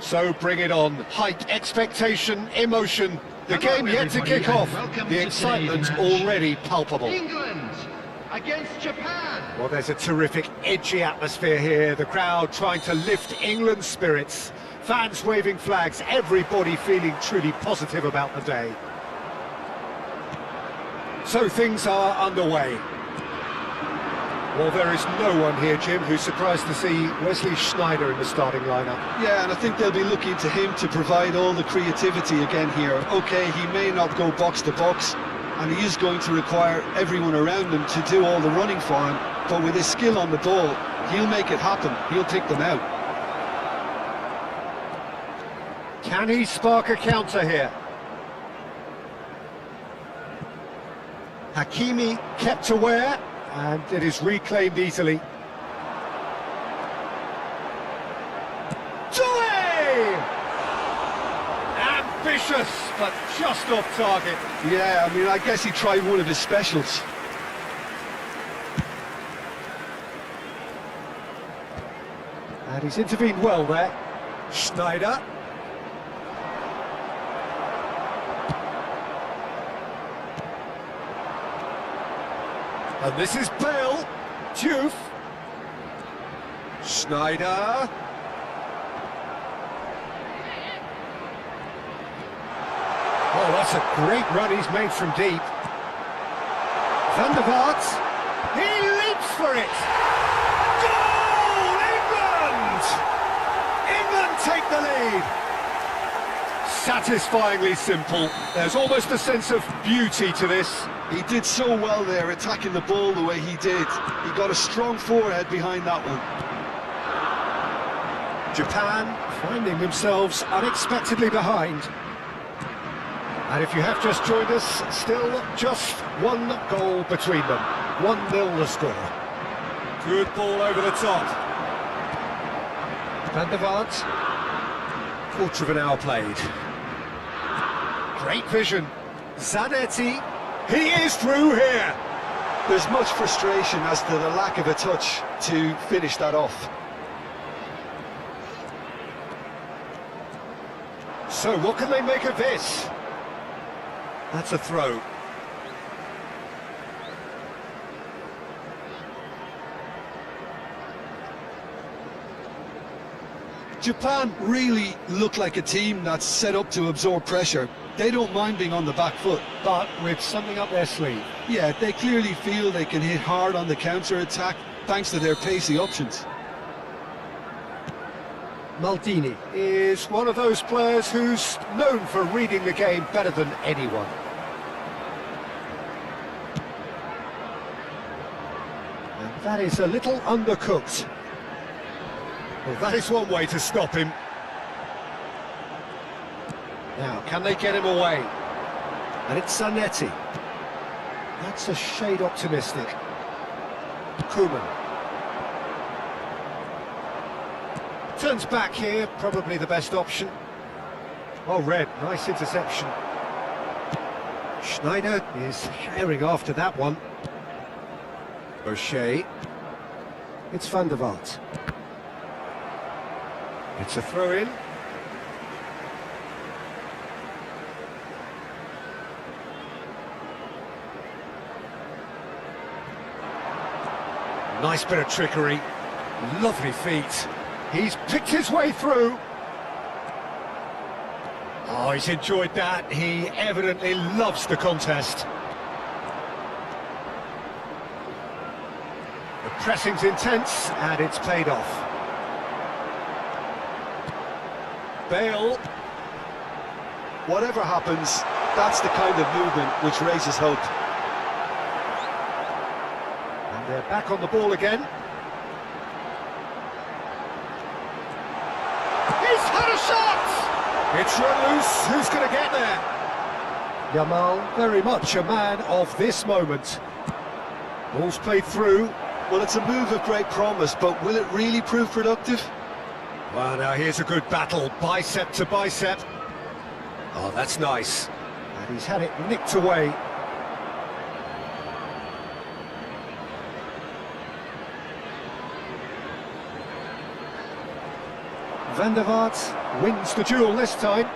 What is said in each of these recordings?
So bring it on. Hype, expectation, emotion. The game yet to kick off. The excitement already palpable. England against Japan. Well, there's a terrific, edgy atmosphere here. The crowd trying to lift England's spirits. Fans waving flags, everybody feeling truly positive about the day. So things are underway. Well, there is no one here, Jim, who's surprised to see Wesley Sneijder in the starting lineup. Yeah, and I think they'll be looking to him to provide all the creativity again here. OK, he may not go box to box, and he is going to require everyone around him to do all the running for him, but with his skill on the ball, he'll make it happen. He'll pick them out. Can he spark a counter here? Hakimi kept aware, and it is reclaimed easily. Doué! Ambitious, but just off target. Yeah, I mean, I guess he tried one of his specials. And he's intervened well there. Sneijder. And this is Bale. Diouf. Sneijder. Oh, that's a great run he's made from deep. Van der Vaart. He leaps for it. Goal! England! England take the lead. Satisfyingly simple. There's almost a sense of beauty to this. He did so well there, attacking the ball the way he did. He got a strong forehead behind that one. Japan finding themselves unexpectedly behind. And if you have just joined us, still just one goal between them. 1-0 the score. Good ball over the top. Van der Vaart. Quarter of an hour played. Great vision. Zanetti. He is through here. There's much frustration as to the lack of a touch to finish that off. So what can they make of this? That's a throw. Japan really look like a team that's set up to absorb pressure. They don't mind being on the back foot. But with something up their sleeve. Yeah, they clearly feel they can hit hard on the counter-attack thanks to their pacey options. Maldini is one of those players who's known for reading the game better than anyone. And that is a little undercooked. Well, that is one way to stop him. Now, can they get him away? And it's Zanetti. That's a shade optimistic. Koeman. Turns back here, probably the best option. Well read, nice interception. Sneijder is herring after that one. O'Shea. It's Van der Vaart. It's a throw-in. Nice bit of trickery. Lovely feet. He's picked his way through. Oh, he's enjoyed that. He evidently loves the contest. The pressing's intense, and it's paid off. Bale. Whatever happens, that's the kind of movement which raises hope. And they're back on the ball again. He's had a shot! It's run loose. Who's going to get there? Yamal, very much a man of this moment. Ball's played through. Well, it's a move of great promise, but will it really prove productive? Well, now here's a good battle, bicep to bicep. Oh, that's nice. And he's had it nicked away. Van der Vaart wins the duel this time.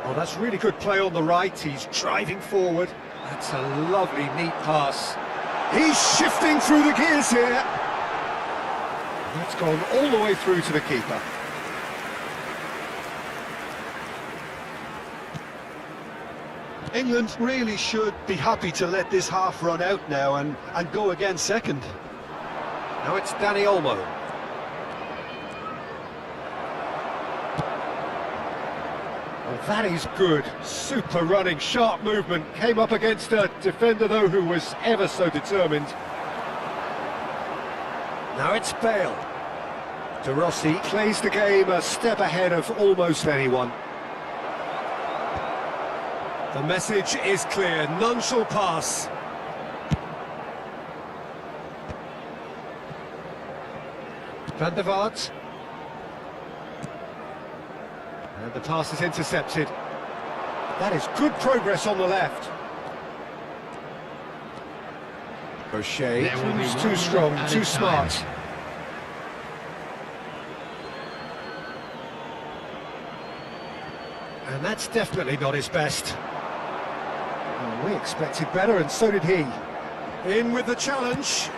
Oh, that's really good play on the right. He's driving forward. That's a lovely, neat pass. He's shifting through the gears here. That's gone all the way through to the keeper. England really should be happy to let this half run out now and go again second. Now it's Danny Olmo. Well, that is good. Super running, sharp movement. Came up against a defender, though, who was ever so determined. Now it's Bale. De Rossi plays the game a step ahead of almost anyone. The message is clear, none shall pass. Van der Vaart. And the pass is intercepted. That is good progress on the left. O'Shea, too strong, too smart. And that's definitely not his best. Well, we expected better, and so did he. In with the challenge.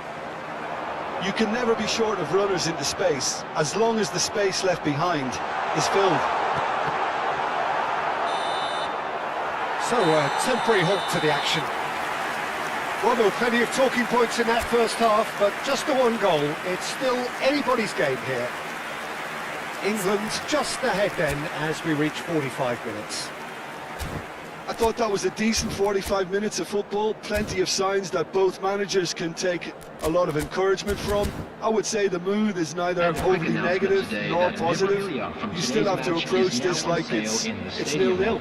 You can never be short of runners into space, as long as the space left behind is filled. So, a temporary halt to the action. Well, there were plenty of talking points in that first half, but just the one goal. It's still anybody's game here. England just ahead then as we reach 45 minutes. I thought that was a decent 45 minutes of football, plenty of signs that both managers can take a lot of encouragement from. I would say the mood is neither overly negative nor positive. You still have to approach this like it's 0-0.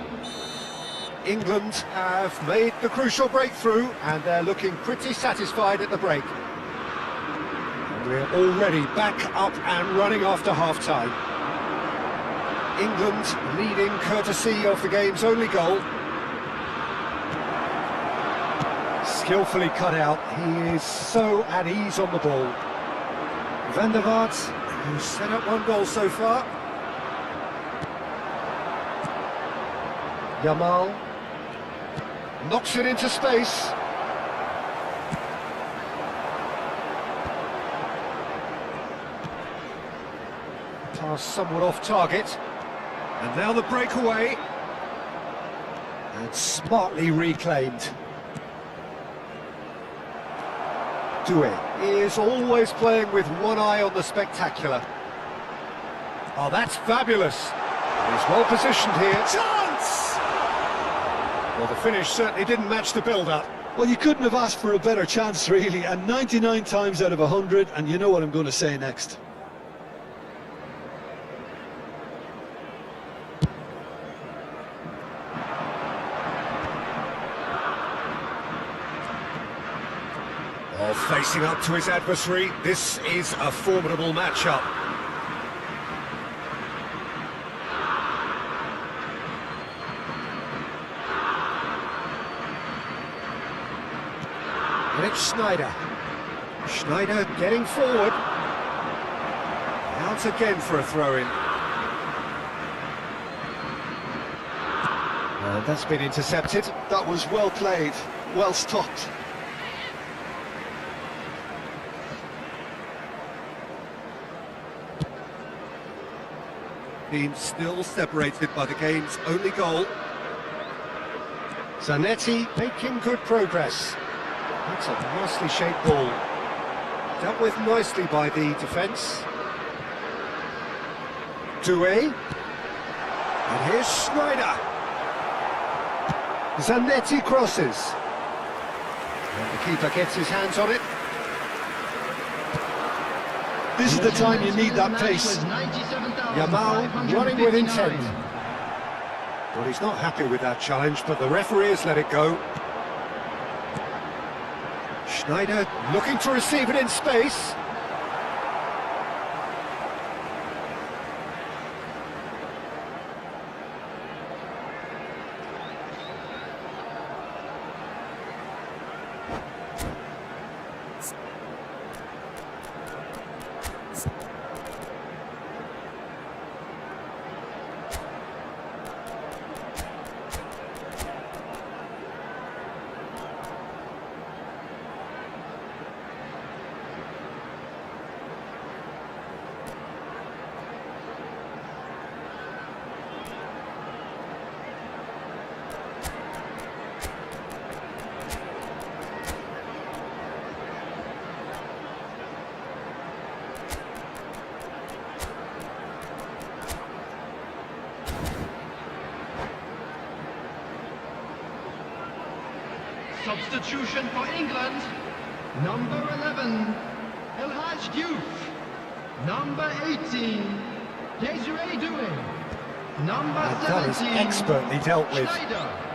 England have made the crucial breakthrough and they're looking pretty satisfied at the break. And we're already back up and running after half-time. England leading courtesy of the game's only goal. Skillfully cut out, he is so at ease on the ball. Van der Vaart, who's set up one goal so far. Yamal knocks it into space. Pass somewhat off target. And now the breakaway. And smartly reclaimed. Doué is always playing with one eye on the spectacular. Oh, that's fabulous. He's well positioned here. Chance! Well, the finish certainly didn't match the build-up. Well, you couldn't have asked for a better chance, really, and 99 times out of 100, and you know what I'm going to say next. Oh, facing up to his adversary, this is a formidable matchup. And it's Schneider. Schneider getting forward. Out again for a throw-in. And that's been intercepted. That was well played, well stopped. Team still separated by the game's only goal. Zanetti making good progress. That's a nicely shaped ball. Dealt with nicely by the defence. Doué. And here's Schneider. Zanetti crosses. And the keeper gets his hands on it. This is the time you need that pace. Yamal running with intent. Well, he's not happy with that challenge, but the referee has let it go. Schneider looking to receive it in space. Substitution for England. Number 11, El Hadj Diouf. Number 18, Desiree Doué. Number And that is 17, expertly dealt with. Schneider.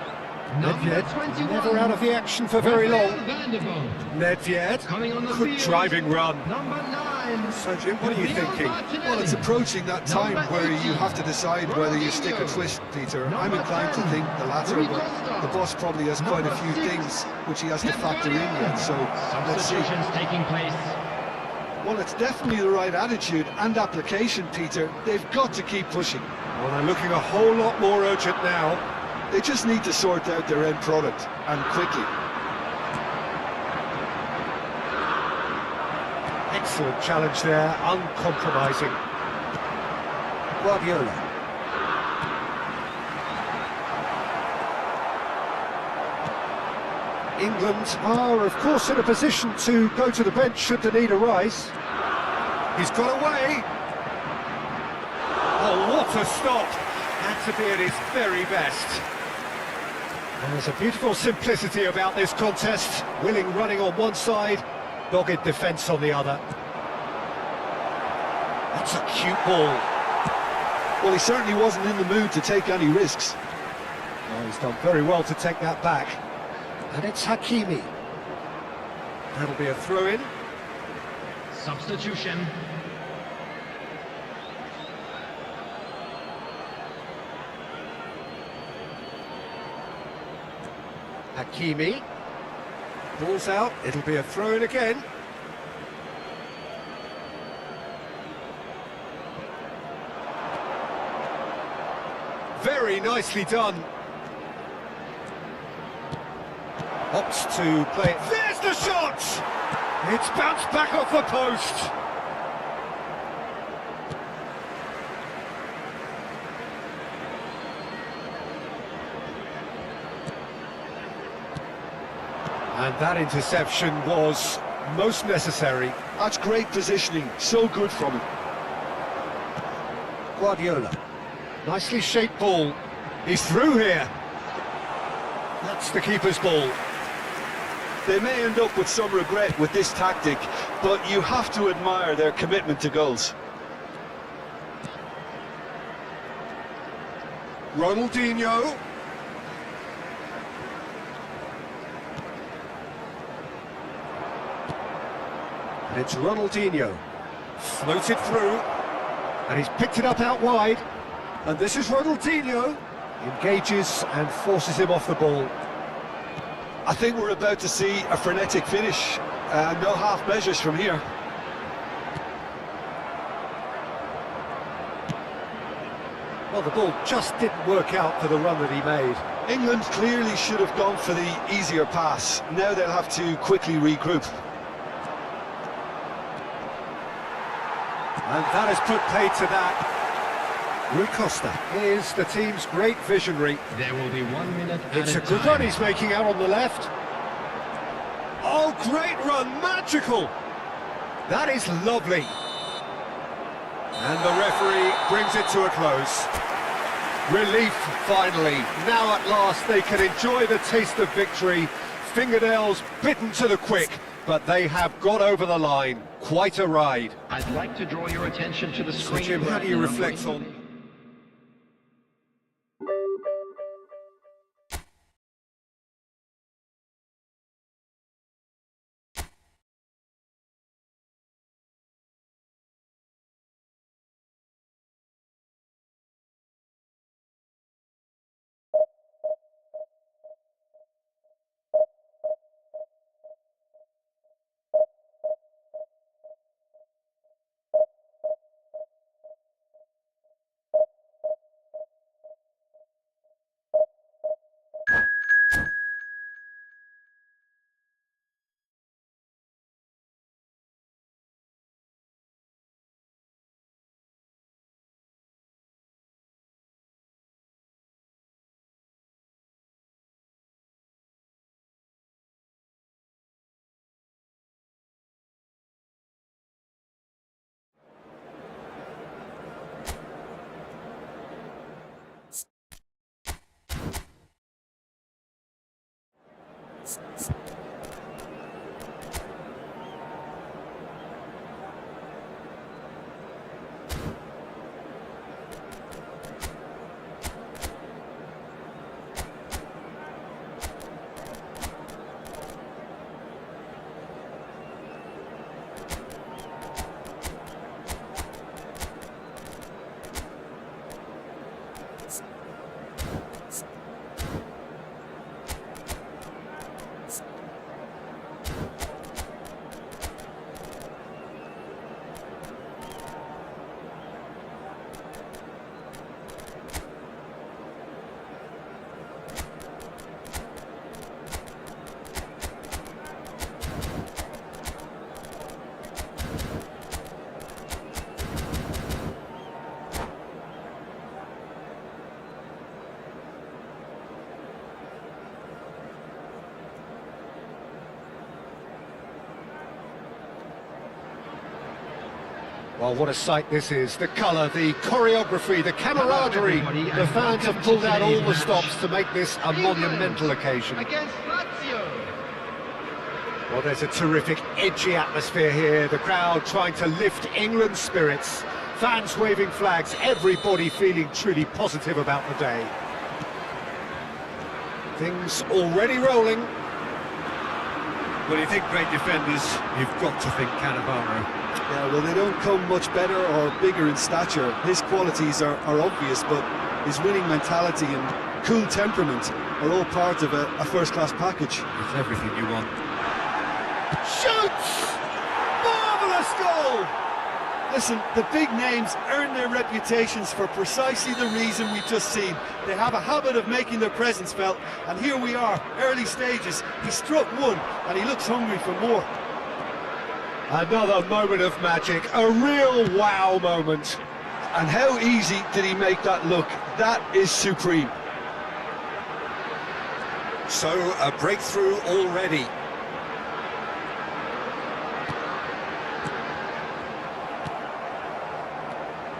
Number Nedved 21, never out of the action for very long. Vanderboom. Nedved, Coming on the good field. driving run. Number 9, So Jim, what are you Gabriel thinking? Martinelli. Well, it's approaching that time Number where you 18, have to decide whether you stick or Ronaldinho. twist, Peter. I'm Number inclined to 10, think the latter, Rui but Costa. the boss probably has quite a Number few 6, things which he has to Pep factor in Guardiola. yet, so let's see. Substitutions taking place. Well, it's definitely the right attitude and application, Peter. They've got to keep pushing. Well, they're looking a whole lot more urgent now. They just need to sort out their end product, and quickly. Excellent challenge there, uncompromising. Guardiola. England are, of course, in a position to go to the bench should the need arise. He's got away. Oh, what a stop! Had to be at his very best. And there's a beautiful simplicity about this contest. Willing running on one side, dogged defence on the other. That's a cute ball. Well, he certainly wasn't in the mood to take any risks. Oh, he's done very well to take that back. And it's Hakimi. That'll be a throw-in. Substitution. Hakimi. Ball's out, it'll be a throw-in again. Very nicely done. Opts to play it. There's the shot! It's bounced back off the post. And that interception was most necessary. That's great positioning, so good from him. Guardiola. Nicely shaped ball. He's through here. That's the keeper's ball. They may end up with some regret with this tactic, but you have to admire their commitment to goals. Ronaldinho. And it's Ronaldinho. Floated through. And he's picked it up out wide. And this is Ronaldinho. Engages and forces him off the ball. I think we're about to see a frenetic finish. No half measures from here. Well, the ball just didn't work out for the run that he made. England clearly should have gone for the easier pass. Now they'll have to quickly regroup. And that has put paid to that. Rui Costa is the team's great visionary. There will be 1 minute at It's a good time. run he's making out on the left. Oh, great run, magical! That is lovely. And the referee brings it to a close. Relief, finally. Now at last they can enjoy the taste of victory. Fingernails bitten to the quick, but they have got over the line. Quite a ride. I'd like to draw your attention to the So screen. Jim, how do you Number reflect on... Well, what a sight this is. The colour, the choreography, the camaraderie. The fans have pulled out all the stops to make this a monumental occasion. Against Lazio. Well, there's a terrific, edgy atmosphere here. The crowd trying to lift England's spirits. Fans waving flags, everybody feeling truly positive about the day. Things already rolling. When you think great defenders, you've got to think Cannavaro. Yeah, well, they don't come much better or bigger in stature. His qualities are obvious, but his winning mentality and cool temperament are all part of a first-class package. It's everything you want. Shoots! Marvellous goal! Listen, the big names earn their reputations for precisely the reason we've just seen. They have a habit of making their presence felt, and here we are, early stages. He struck one, and he looks hungry for more. Another moment of magic, a real wow moment. And how easy did he make that look? That is supreme. So, a breakthrough already.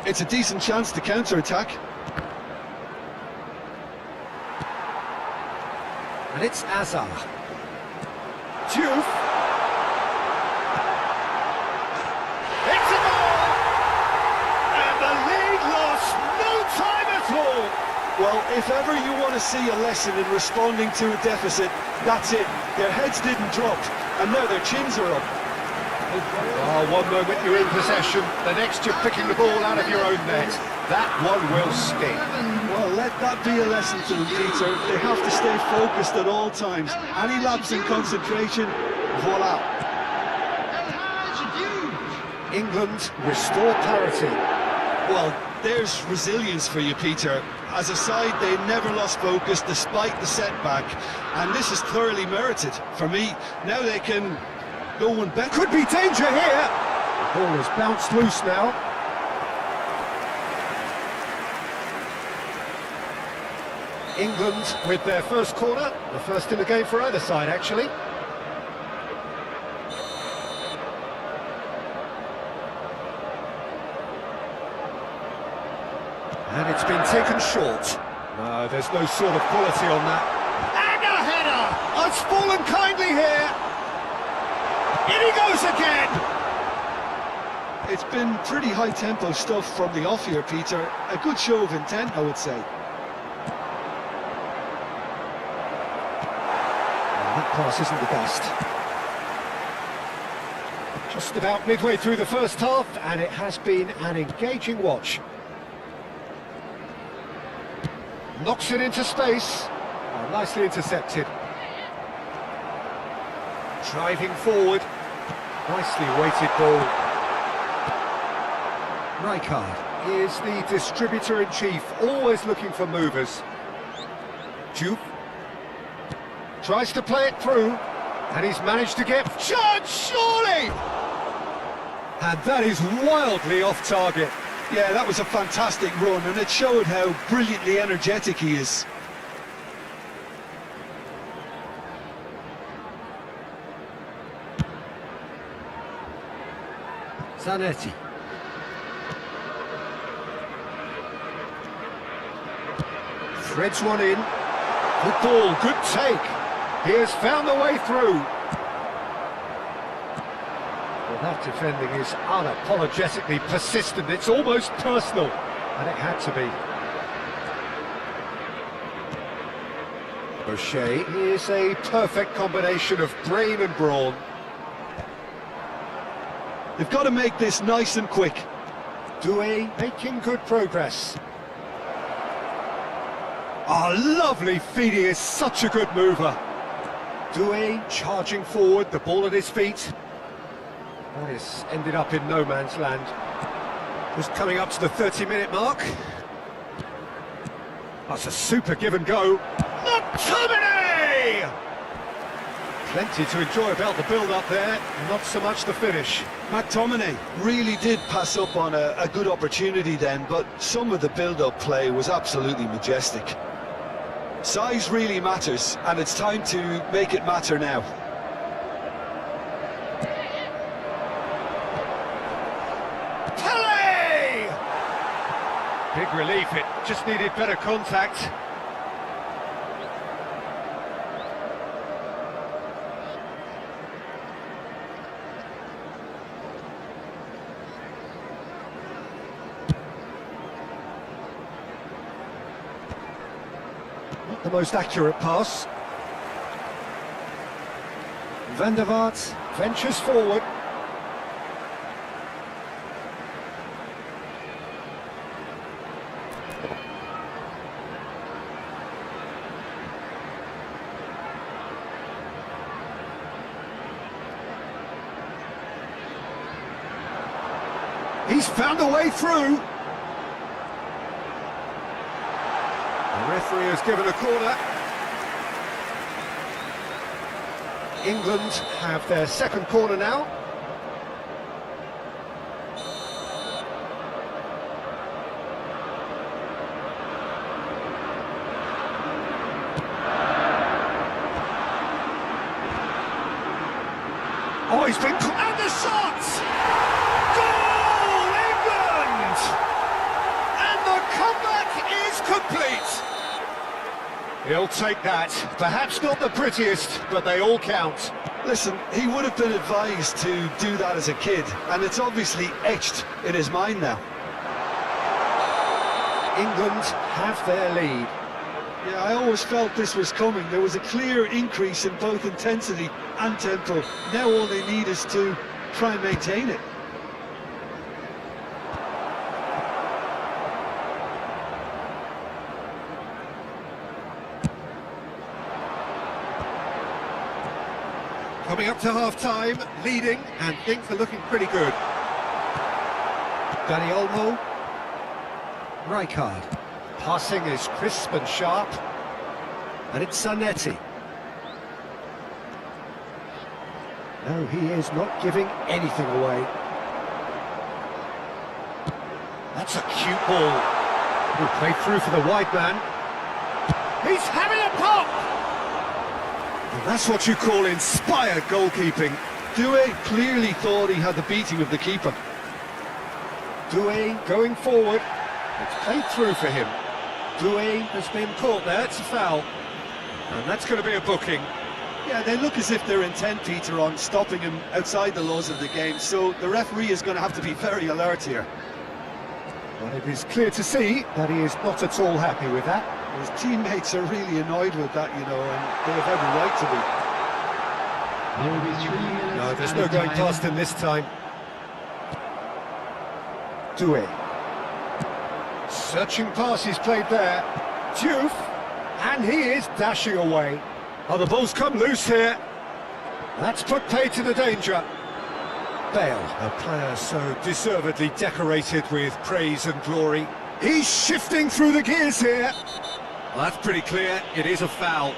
It's a decent chance to counter-attack. And it's Azar. Diouf. It's a goal! And the lead lost no time at all. Well, if ever you want to see a lesson in responding to a deficit, that's it. Their heads didn't drop, and now their chins are up. Oh, one moment you're in possession, the next you're picking the ball out of your own net. That one will sting. Well, let that be a lesson to them, Peter. They have to stay focused at all times. Any lapse in concentration, voila. England restore parity. Well, there's resilience for you, Peter. As a side, they never lost focus despite the setback, and this is thoroughly merited. For me, now they can go one better. Could be danger here. The ball has bounced loose now. England with their first corner, the first in the game for either side, actually. And it's been taken short. No, there's no sort of quality on that. And a header! It's fallen kindly here. In he goes again! It's been pretty high-tempo stuff from the off here, Peter. A good show of intent, I would say. That pass isn't the best. Just about midway through the first half, and it has been an engaging watch. Knocks it into space. Oh, nicely intercepted. Driving forward. Nicely weighted ball. Rijkaard is the distributor-in-chief, always looking for movers. Diouf tries to play it through, and he's managed to get... Chance, surely! And that is wildly off target. Yeah, that was a fantastic run, and it showed how brilliantly energetic he is. Zanetti. Threads one in. Good ball, good take. He has found the way through. Well, that defending is unapologetically persistent. It's almost personal, and it had to be. O'Shea is a perfect combination of brain and brawn. They've got to make this nice and quick. Doué making good progress. Ah, lovely feed, he is such a good mover. Doué charging forward, the ball at his feet. That has ended up in no man's land. Just coming up to the 30-minute mark. That's a super give and go. McTominay! Plenty to enjoy about the build-up there, not so much the finish. McTominay really did pass up on a good opportunity then, but some of the build-up play was absolutely majestic. Size really matters, and it's time to make it matter now. relief, it just needed better contact. Not the most accurate pass. Van der Vaart ventures forward. He's found a way through. The referee has given a corner. England have their second corner now. Oh, he's been... And the shot! Goal, England! And the comeback is complete. He'll take that. Perhaps not the prettiest, but they all count. Listen, he would have been advised to do that as a kid, and it's obviously etched in his mind now. England have their lead. Yeah, I always felt this was coming. There was a clear increase in both intensity and tempo. Now all they need is to try and maintain it. Coming up to half-time, leading, and things are looking pretty good. Dani Olmo. Rijkaard. Passing is crisp and sharp. And it's Zanetti. No, he is not giving anything away. That's a cute ball. He'll play through for the wide man. He's having a pop! And that's what you call inspired goalkeeping. Doué clearly thought he had the beating of the keeper. Doué going forward. It's played through for him. Doué has been caught there, it's a foul. And that's going to be a booking. Yeah, they look as if they're intent, Peter, on stopping him outside the laws of the game, so the referee is going to have to be very alert here. Well, it is clear to see that he is not at all happy with that. His teammates are really annoyed with that, you know, and they have every right to be. There will be 3 minutes. No, there's at no a going time. past him this time. Doué. Searching pass he's played there. Diouf. And he is dashing away. Oh, the ball's come loose here. That's put pay to the danger. Bale, a player so deservedly decorated with praise and glory. He's shifting through the gears here. Well, that's pretty clear. It is a foul.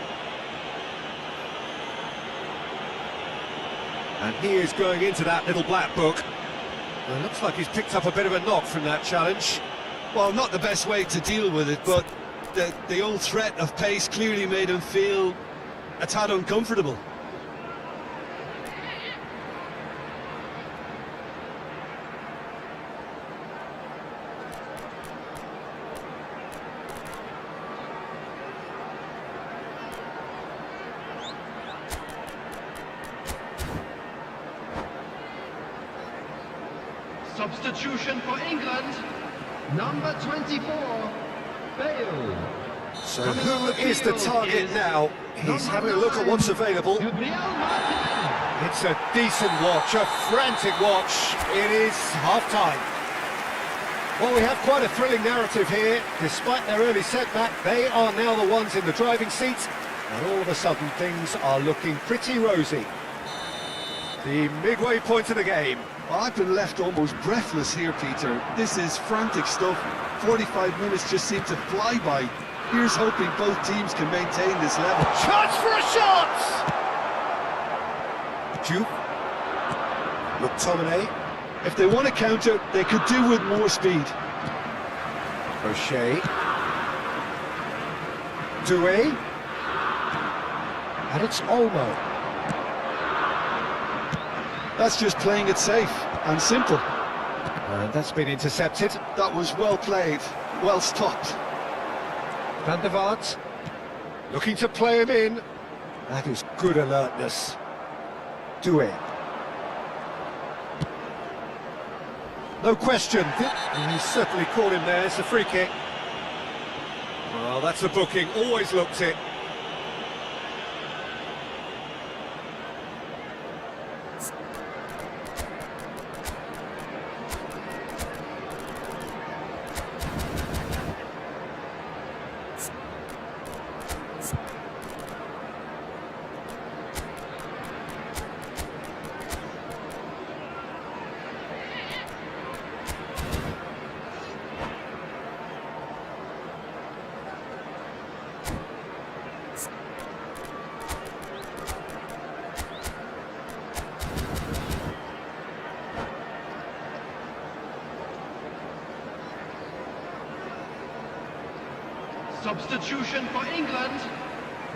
And he is going into that little black book. Well, it looks like he's picked up a bit of a knock from that challenge. Well, not the best way to deal with it, but the old threat of pace clearly made him feel a tad uncomfortable. Substitution for England. Number 24, Bale. So who is the target now? He's having a look at what's available. Gabriel Martin. It's a decent watch, a frantic watch. It is half-time. Well, we have quite a thrilling narrative here. Despite their early setback, they are now the ones in the driving seat. And all of a sudden, things are looking pretty rosy. The midway point of the game. Well, I've been left almost breathless here, Peter. This is frantic stuff. 45 minutes just seem to fly by. Here's hoping both teams can maintain this level. Chance for a shot! Diouf. McTominay. If they want to counter, they could do with more speed. O'Shea. Doué. And it's Olmo. That's just playing it safe and simple. And that's been intercepted. That was well played. well stopped. Van der Vaart, looking to play him in. That is good alertness. Do it. No question. And he's certainly caught him there. It's a free kick. Well, that's a booking. Always looked it. Substitution for England.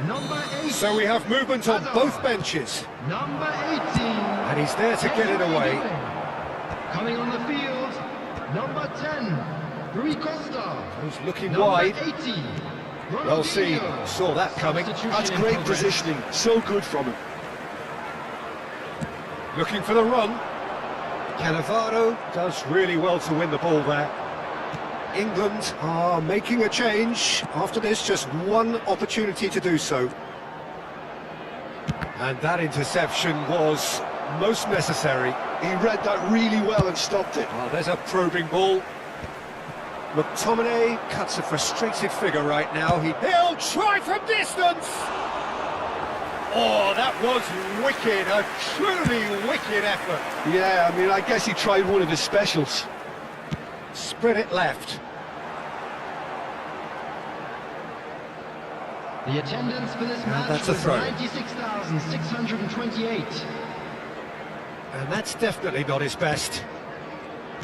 Number 8. So we have movement on both benches. Number 18. And he's there to get it away. Coming on the field. Number 10. Rui Costa. He's looking Number wide. 80. Well seen. Ronaldinho. Saw that coming. Substitution That's in great progress. positioning, so good from him. Looking for the run. Cannavaro does really well to win the ball there. England are making a change. After this, just one opportunity to do so. And that interception was most necessary. He read that really well and stopped it. Well, there's a probing ball. McTominay cuts a frustrated figure right now. He'll try from distance! Oh, that was wicked, a truly wicked effort. Yeah, I mean, I guess he tried one of his specials. Spread it left. The attendance for this match that's a was throw. 96,628. And that's definitely not his best.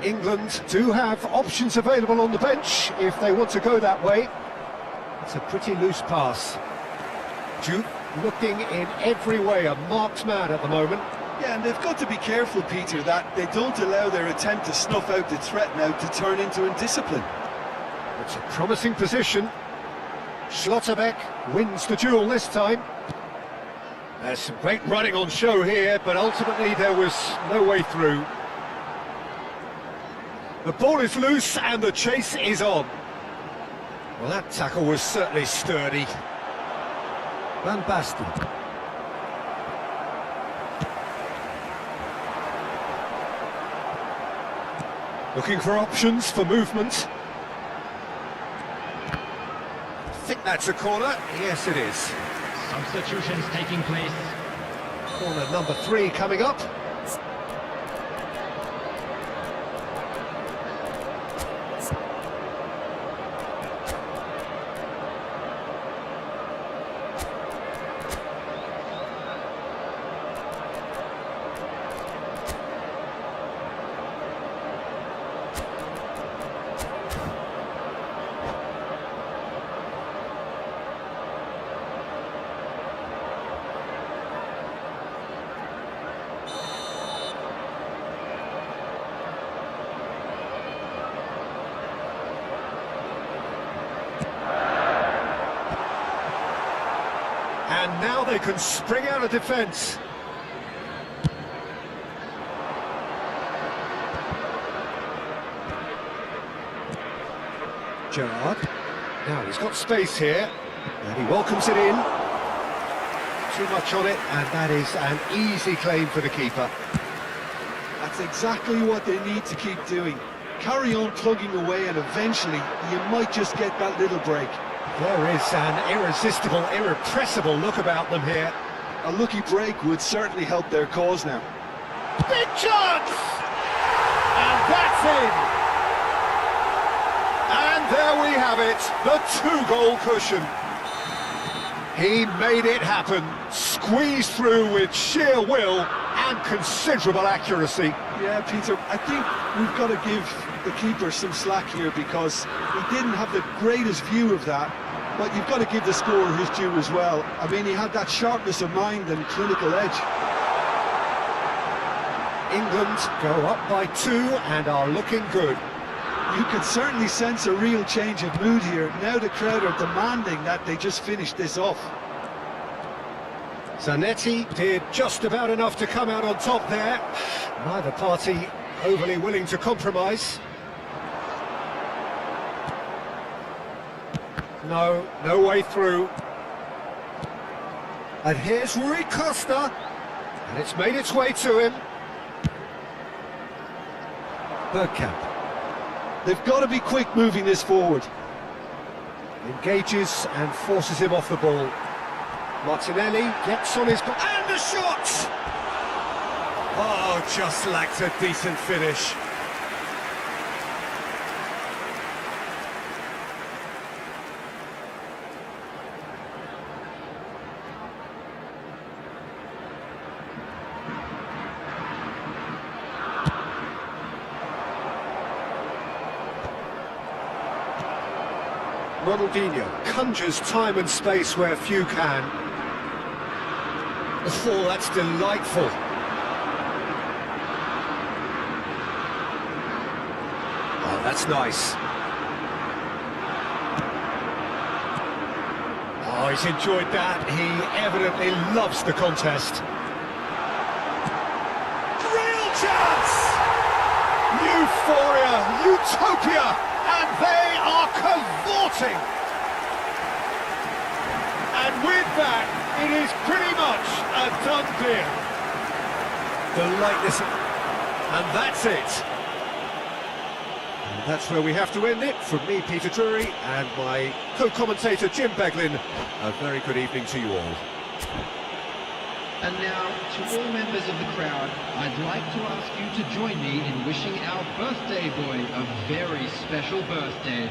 England do have options available on the bench if they want to go that way. It's a pretty loose pass. Duke looking in every way a marked man at the moment. Yeah, and they've got to be careful, Peter, that they don't allow their attempt to snuff out the threat now to turn into indiscipline. It's a promising position. Schlotterbeck wins the duel this time. There's some great running on show here, but ultimately there was no way through. The ball is loose and the chase is on. Well, that tackle was certainly sturdy. Van Basten. Looking for options for movement. I think that's a corner. Yes, it is. Substitutions taking place. Corner number 3 coming up. And now they can spring out of defence. Gerrard. Now he's got space here, and he welcomes it in. Too much on it, and that is an easy claim for the keeper. That's exactly what they need to keep doing. Carry on plugging away, and eventually you might just get that little break. There is an irresistible, irrepressible look about them here. A lucky break would certainly help their cause now. Big chance! And that's in! And there we have it, the 2-goal cushion. He made it happen, squeezed through with sheer will and considerable accuracy. Yeah, Peter, I think we've got to give the keeper some slack here because he didn't have the greatest view of that, but you've got to give the scorer his due as well. I mean, he had that sharpness of mind and clinical edge. England go up by 2 and are looking good. You could certainly sense a real change of mood here. Now the crowd are demanding that they just finish this off. Zanetti did just about enough to come out on top there. Neither party overly willing to compromise. No way through. And here's Rui Costa. And it's made its way to him. Bergkamp. They've got to be quick moving this forward. Engages and forces him off the ball. Martinelli gets on his... And the shot! Oh, just lacked a decent finish. Ronaldinho conjures time and space where few can. Oh, that's delightful. Oh, that's nice. Oh, he's enjoyed that. He evidently loves the contest. Real chance! Euphoria, utopia, and they are cavorting. And with that, it is pretty much a done deal. The lightness, and that's it. And that's where we have to end it. From me, Peter Drury, and my co-commentator, Jim Beglin. A very good evening to you all. And now, to all members of the crowd, I'd like to ask you to join me in wishing our birthday boy a very special birthday.